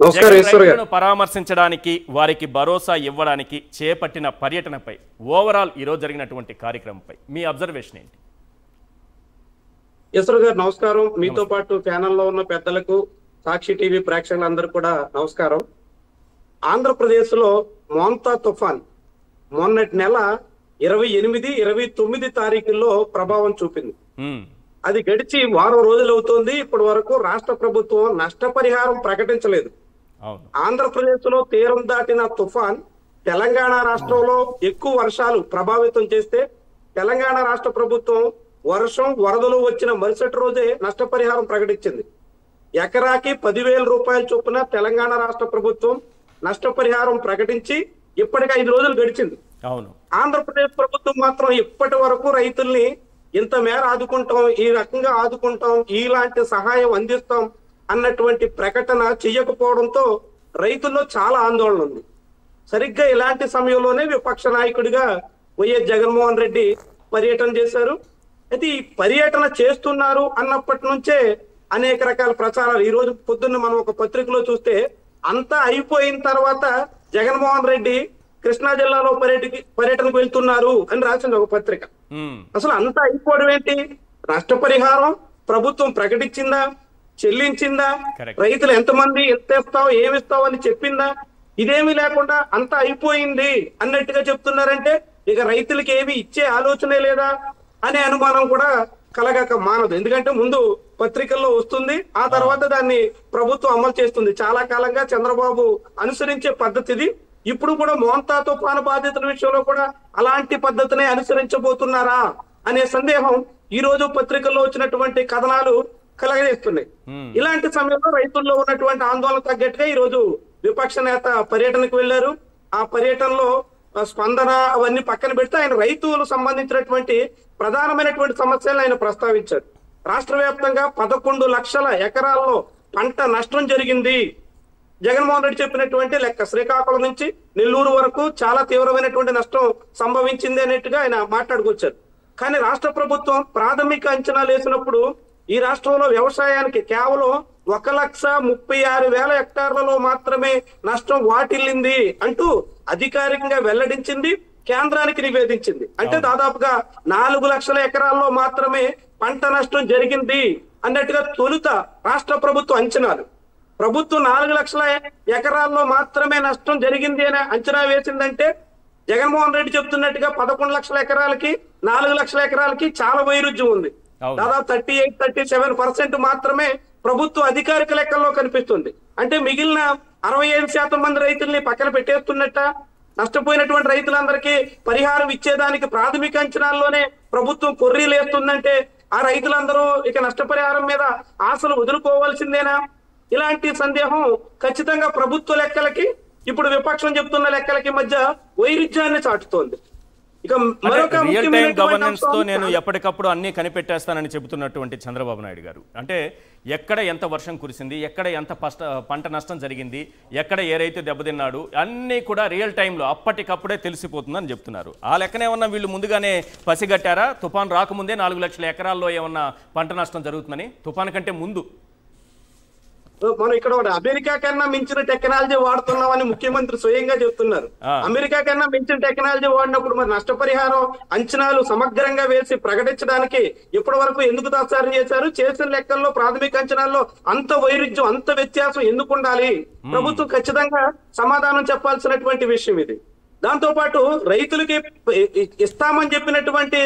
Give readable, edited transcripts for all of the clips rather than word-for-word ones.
నమస్కారం జగన్ ఈశ్వర్ గారు. రైతులను పరామర్శించడానికి వారికి భరోసా ఇవ్వడానికి చేపట్టిన పర్యటనపై ఓవరాల్ ఈరోజు జరిగినటువంటి కార్యక్రమంపై మీ అబ్జర్వేషన్ ఏంటి? ఈశ్వర్ గారు నమస్కారం. మీతో పాటు ప్యానెల్లో ఉన్న పెద్దలకు, సాక్షి టీవీ ప్రేక్షకులందరూ కూడా నమస్కారం. ఆంధ్రప్రదేశ్ లో మోంతా తుఫాన్ మొన్నటి నెల 28, 29 తారీఖుల్లో ప్రభావం చూపింది. అది గడిచి వారం రోజులు అవుతోంది. ఇప్పటి వరకు రాష్ట్ర ప్రభుత్వం నష్టపరిహారం ప్రకటించలేదు. ఆంధ్రప్రదేశ్ లో తీరం దాటిన తుఫాన్ తెలంగాణ రాష్ట్రంలో ఎక్కువ వర్షాలు ప్రభావితం చేస్తే తెలంగాణ రాష్ట్ర ప్రభుత్వం వర్షం వరదలు వచ్చిన మరుసటి రోజే నష్టపరిహారం ప్రకటించింది. ఎకరాకి 10,000 రూపాయల చొప్పున తెలంగాణ రాష్ట్ర ప్రభుత్వం నష్టపరిహారం ప్రకటించి ఇప్పటికి 5 రోజులు గడిచింది. ఆంధ్రప్రదేశ్ ప్రభుత్వం మాత్రం ఇప్పటి వరకు రైతుల్ని ఇంత మేర ఆదుకుంటాం, ఈ రకంగా ఆదుకుంటాం, ఇలాంటి సహాయం అందిస్తాం అన్నటువంటి ప్రకటన చెయ్యకపోవడంతో రైతుల్లో చాలా ఆందోళన ఉంది. సరిగ్గా ఇలాంటి సమయంలోనే విపక్ష నాయకుడిగా వైఎస్ జగన్మోహన్ రెడ్డి పర్యటన చేశారు. అయితే ఈ పర్యటన చేస్తున్నారు అన్నప్పటి నుంచే అనేక రకాల ప్రచారాలు. ఈ రోజు పొద్దున్న మనం ఒక పత్రికలో చూస్తే అంతా అయిపోయిన తర్వాత జగన్మోహన్ రెడ్డి కృష్ణా జిల్లాలో పర్యటనకు వెళ్తున్నారు అని రాసింది ఒక పత్రిక. అసలు అంతా అయిపోవడం ఏంటి? నష్టపరిహారం ప్రభుత్వం ప్రకటించిందా, చెల్లించిందా, రైతులు ఎంతమంది ఎంత ఇస్తావు ఏమిస్తావు అని చెప్పిందా? ఇదేమీ లేకుండా అంతా అయిపోయింది అన్నట్టుగా చెప్తున్నారంటే ఇక రైతులకి ఏమి ఇచ్చే ఆలోచనే లేదా అనే అనుమానం కూడా కలగక మానదు. ఎందుకంటే ముందు పత్రికల్లో వస్తుంది, ఆ తర్వాత దాన్ని ప్రభుత్వం అమలు చేస్తుంది. చాలా కాలంగా చంద్రబాబు అనుసరించే పద్ధతిది. ఇప్పుడు కూడా మోంతా తుఫాను బాధితుల విషయంలో కూడా అలాంటి పద్ధతినే అనుసరించబోతున్నారా అనే సందేహం ఈ రోజు పత్రికల్లో వచ్చినటువంటి కథనాలు కలగజేస్తున్నాయి. ఇలాంటి సమయంలో రైతుల్లో ఉన్నటువంటి ఆందోళన తగ్గట్టుగా ఈ రోజు విపక్ష నేత పర్యటనకు వెళ్లారు. ఆ పర్యటనలో స్పందన అవన్నీ పక్కన పెడితే ఆయన రైతులకు సంబంధించినటువంటి ప్రధానమైనటువంటి సమస్యలను ఆయన ప్రస్తావించారు. రాష్ట్ర వ్యాప్తంగా 11 లక్షల ఎకరాల్లో పంట నష్టం జరిగింది. జగన్మోహన్ రెడ్డి చెప్పినటువంటి లెక్క శ్రీకాకుళం నుంచి నెల్లూరు వరకు చాలా తీవ్రమైనటువంటి నష్టం సంభవించింది అనేట్టుగా ఆయన మాట్లాడుకొచ్చారు. కానీ రాష్ట్ర ప్రభుత్వం ప్రాథమిక అంచనాలు వేసినప్పుడు ఈ రాష్ట్రంలో వ్యవసాయానికి కేవలం 1,36,000 హెక్టార్లలో మాత్రమే నష్టం వాటిల్లింది అంటూ అధికారికంగా వెల్లడించింది, కేంద్రానికి నివేదించింది. అంటే దాదాపుగా 4 లక్షల ఎకరాల్లో మాత్రమే పంట నష్టం జరిగింది అన్నట్టుగా తొలుత రాష్ట్ర ప్రభుత్వ అంచనాలు. ప్రభుత్వం 4 లక్షల ఎకరాల్లో మాత్రమే నష్టం జరిగింది అని అంచనా వేసిందంటే జగన్మోహన్ రెడ్డి చెప్తున్నట్టుగా 11 లక్షల ఎకరాలకి 4 లక్షల ఎకరాలకి చాలా వైరుధ్యం ఉంది. దాదాపు 38-37% మాత్రమే ప్రభుత్వ అధికారిక లెక్కల్లో కనిపిస్తుంది. అంటే మిగిలిన 65% మంది రైతుల్ని పక్కన పెట్టేస్తున్నట్ట. నష్టపోయినటువంటి రైతులందరికీ పరిహారం ఇచ్చేదానికి ప్రాథమిక అంచనాల్లోనే ప్రభుత్వం కొర్రీలేస్తుందంటే ఆ రైతులందరూ ఇక నష్టపరిహారం మీద ఆశలు వదులుకోవాల్సిందేనా? ఇలాంటి సందేహం ఖచ్చితంగా ప్రభుత్వ లెక్కలకి ఇప్పుడు విపక్షం చెప్తున్న లెక్కలకి మధ్య వైరుధ్యాన్ని చాటుతోంది. ఇక మరొక రియల్ టైం గవర్నెన్స్ తో నేను ఎప్పటికప్పుడు అన్ని కనిపెట్టేస్తానని చెబుతున్నటువంటి చంద్రబాబు నాయుడు గారు అంటే ఎక్కడ ఎంత వర్షం కురిసింది, ఎక్కడ ఎంత పంట నష్టం జరిగింది, ఎక్కడ ఏ రైతు దెబ్బతిన్నాడు అన్నీ కూడా రియల్ టైంలో అప్పటికప్పుడే తెలిసిపోతుందని చెప్తున్నారు. ఆ లెక్కన ఏమన్నా వీళ్ళు ముందుగానే పసిగట్టారా? తుఫాన్ రాకముందే 4 లక్షల ఎకరాల్లో ఏమన్నా పంట నష్టం జరుగుతుందని? తుఫాన్ కంటే ముందు మనం ఇక్కడ అమెరికా కన్నా మించిన టెక్నాలజీ వాడుతున్నామని ముఖ్యమంత్రి స్వయంగా చెప్తున్నారు. అమెరికా కన్నా మించిన టెక్నాలజీ వాడినప్పుడు మరి నష్టపరిహారం అంచనాలు సమగ్రంగా వేసి ప్రకటించడానికి ఇప్పటి వరకు ఎందుకు తాత్సారం చేశారు? చేసిన లెక్కల్లో ప్రాథమిక అంచనాల్లో అంత వైరుధ్యం, అంత వ్యత్యాసం ఎందుకు ఉండాలి? ప్రభుత్వం ఖచ్చితంగా సమాధానం చెప్పాల్సినటువంటి విషయం ఇది. దాంతో పాటు రైతులకి ఇస్తామని చెప్పినటువంటి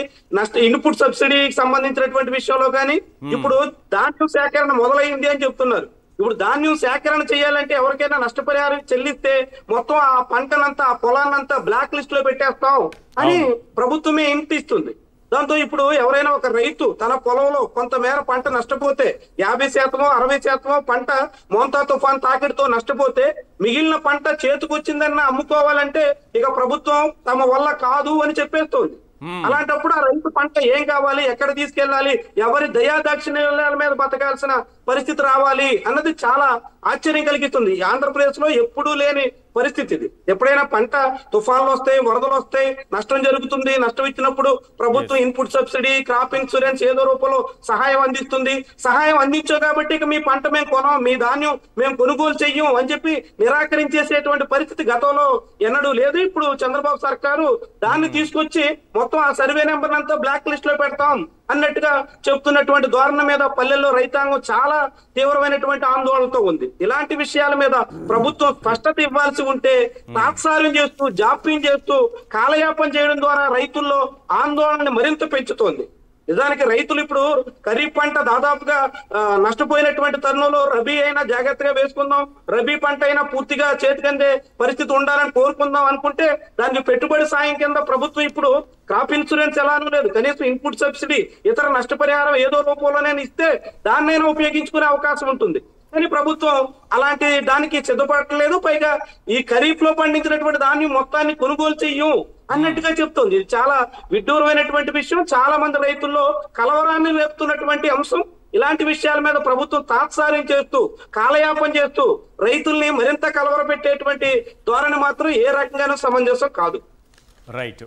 ఇన్పుట్ సబ్సిడీకి సంబంధించినటువంటి విషయంలో కానీ ఇప్పుడు ధాన్యం సేకరణ మొదలైంది అని చెప్తున్నారు. ఇప్పుడు ధాన్యం సేకరణ చేయాలంటే ఎవరికైనా నష్టపరిహారం చెల్లిస్తే మొత్తం ఆ పంటనంతా ఆ పొలాన్నంతా బ్లాక్ లిస్ట్ లో పెట్టేస్తాం అని ప్రభుత్వమే ఇంటిస్తుంది. దాంతో ఇప్పుడు ఎవరైనా ఒక రైతు తన పొలంలో కొంతమేర పంట నష్టపోతే 50%, 60% పంట మోంతా తుఫాన్ తాకిడితో నష్టపోతే మిగిలిన పంట చేతికొచ్చిందన్న అమ్ముకోవాలంటే ఇక ప్రభుత్వం తమ వల్ల కాదు అని చెప్పేస్తోంది. అలాంటప్పుడు ఆ రైతు పంట ఏం కావాలి, ఎక్కడ తీసుకెళ్లాలి, ఎవరి దయాదాక్షిణ్యాల మీద బతకాల్సిన పరిస్థితి రావాలి అన్నది చాలా ఆశ్చర్యం కలిగిస్తుంది. ఆంధ్రప్రదేశ్ లో ఎప్పుడూ లేని పరిస్థితి ఇది. ఎప్పుడైనా పంట తుఫాన్లు వస్తాయి, వరదలు వస్తాయి, నష్టం జరుగుతుంది. నష్టం ఇచ్చినప్పుడు ప్రభుత్వం ఇన్పుట్ సబ్సిడీ, క్రాప్ ఇన్సూరెన్స్ ఏదో రూపంలో సహాయం అందిస్తుంది. సహాయం అందించావు కాబట్టి ఇక మీ పంట మేము కొనం, మీ ధాన్యం మేము కొనుగోలు చెయ్యం అని చెప్పి నిరాకరించేసేటువంటి పరిస్థితి గతంలో ఎన్నడూ లేదు. ఇప్పుడు చంద్రబాబు సర్కారు దాన్ని తీసుకొచ్చి మొత్తం ఆ సర్వే నెంబర్ అంతా బ్లాక్ లిస్ట్ లో పెడతాం అన్నట్టుగా చెప్తున్నటువంటి ధోరణి మీద పల్లెల్లో రైతాంగం చాలా తీవ్రమైనటువంటి ఆందోళనతో ఉంది. ఇలాంటి విషయాల మీద ప్రభుత్వం స్పష్టత ఇవ్వాల్సి ఉంటే తాత్సార్యం చేస్తూ, జాప్యం చేస్తూ, కాలయాపన చేయడం ద్వారా రైతుల్లో ఆందోళనని మరింత పెంచుతోంది. నిజానికి రైతులు ఇప్పుడు ఖరీఫ్ పంట దాదాపుగా నష్టపోయినటువంటి తరుణంలో రబీ అయినా జాగ్రత్తగా వేసుకుందాం, రబీ పంట అయినా పూర్తిగా చేతికందే పరిస్థితి ఉండాలని కోరుకుందాం అనుకుంటే దానికి పెట్టుబడి సాయం కింద ప్రభుత్వం ఇప్పుడు క్రాప్ ఇన్సూరెన్స్ ఎలానూ లేదు, కనీసం ఇన్పుట్ సబ్సిడీ, ఇతర నష్టపరిహారం ఏదో రూపంలోనే ఇస్తే దాన్నైనా ఉపయోగించుకునే అవకాశం ఉంటుంది. కానీ ప్రభుత్వం అలాంటి దానికి సిద్ధపడలేదు. పైగా ఈ ఖరీఫ్ లో పండించినటువంటి దాన్ని మొత్తాన్ని కొనుగోలు చెయ్యం అన్నట్టుగా చెప్తుంది. ఇది చాలా విడ్డూరమైనటువంటి విషయం. చాలా మంది రైతుల్లో కలవరాన్ని రేపుతున్నటువంటి అంశం. ఇలాంటి విషయాల మీద ప్రభుత్వం తాత్సార్యం చేస్తూ, కాలయాపన చేస్తూ రైతుల్ని మరింత కలవరపెట్టేటువంటి ధోరణి మాత్రం ఏ రకంగానూ సమంజసం కాదు. రైట్.